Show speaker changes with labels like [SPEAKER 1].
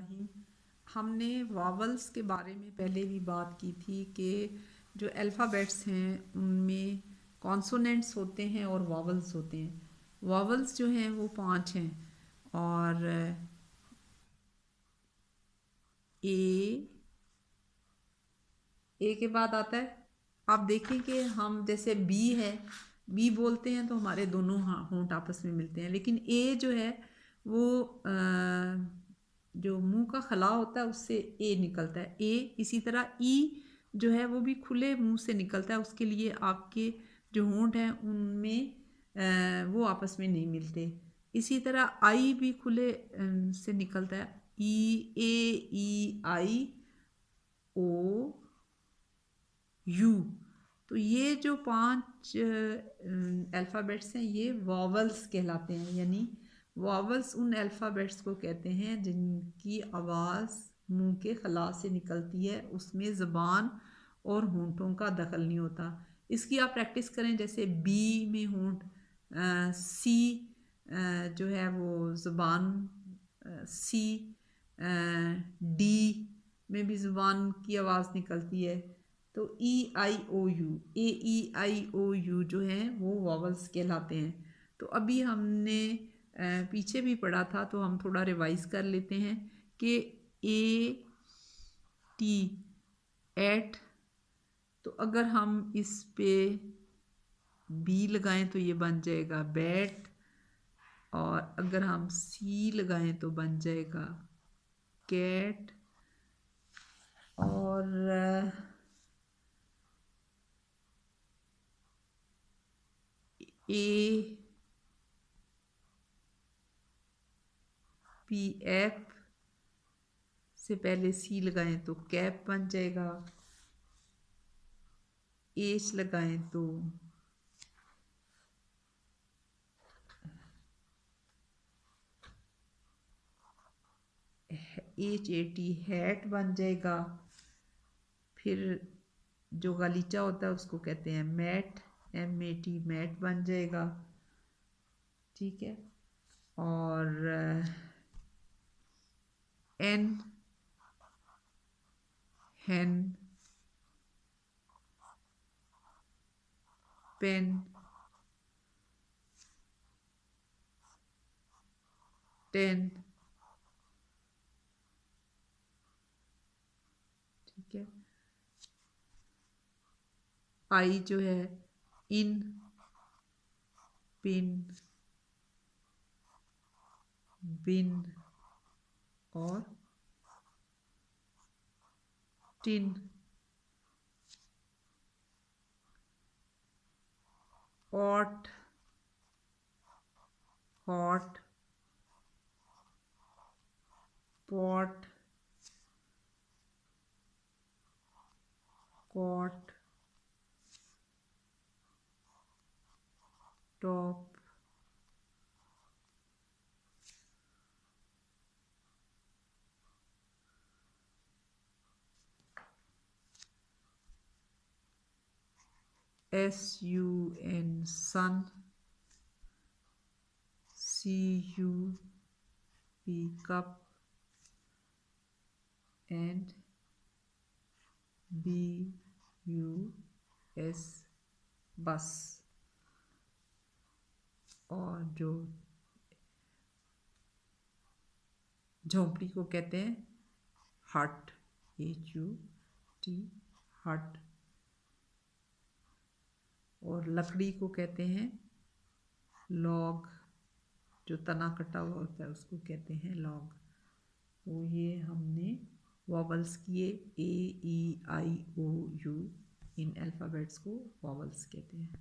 [SPEAKER 1] बिस्मिल्लाहिर्रहमानिर्रहीम। हमने वावल्स के बारे में पहले भी बात की थी कि जो अल्फ़ाबेट्स हैं उनमें कॉन्सोनेंट्स होते हैं और वावल्स होते हैं। वावल्स जो हैं वो 5 हैं और ए के बाद आता है। आप देखें कि हम जैसे बी है, बी बोलते हैं तो हमारे दोनों होंठ आपस में मिलते हैं, लेकिन ए जो है वो जो मुंह का खला होता है उससे ए निकलता है ए। इसी तरह ई जो है वो भी खुले मुंह से निकलता है, उसके लिए आपके जो होंठ हैं उनमें वो आपस में नहीं मिलते। इसी तरह आई भी खुले से निकलता है, ई ए आई ओ यू। तो ये जो 5 अल्फ़ाबेट्स हैं ये वॉवल्स कहलाते हैं, यानी वॉवल्स उन अल्फ़ाबेट्स को कहते हैं जिनकी आवाज़ मुंह के खला से निकलती है, उसमें ज़बान और होंठों का दखल नहीं होता। इसकी आप प्रैक्टिस करें, जैसे बी में होंठ, सी जो है वो ज़बान, सी, डी में भी ज़ुबान की आवाज़ निकलती है। तो ई आई ओ you, A E I O you जो हैं वो वॉवल्स कहलाते हैं। तो अभी हमने पीछे भी पढ़ा था, तो हम थोड़ा रिवाइज कर लेते हैं कि ए टी एट, तो अगर हम इस पे बी लगाएं तो ये बन जाएगा बैट, और अगर हम सी लगाएं तो बन जाएगा कैट, और ए पी एफ से पहले सी लगाएं तो कैप बन जाएगा, एच लगाएं तो एच ए टी हैट बन जाएगा। फिर जो गलीचा होता है उसको कहते हैं mat, M A T mat बन जाएगा, ठीक है। और एन हैन, पेन, टेन, ठीक है। आई जो है इन, पिन, बिन और tin. Ot, hot, pot, cot, top, S U N sun, C U P cup, and B U S bus. और जो झोंपड़ी को कहते हैं हट, एच यू टी हट। और लकड़ी को कहते हैं लॉग, जो तना कटा हुआ होता है उसको कहते हैं लॉग। तो ये हमने वॉवल्स किए, ए ई आई ओ यू, इन अल्फ़ाबेट्स को वॉवल्स कहते हैं।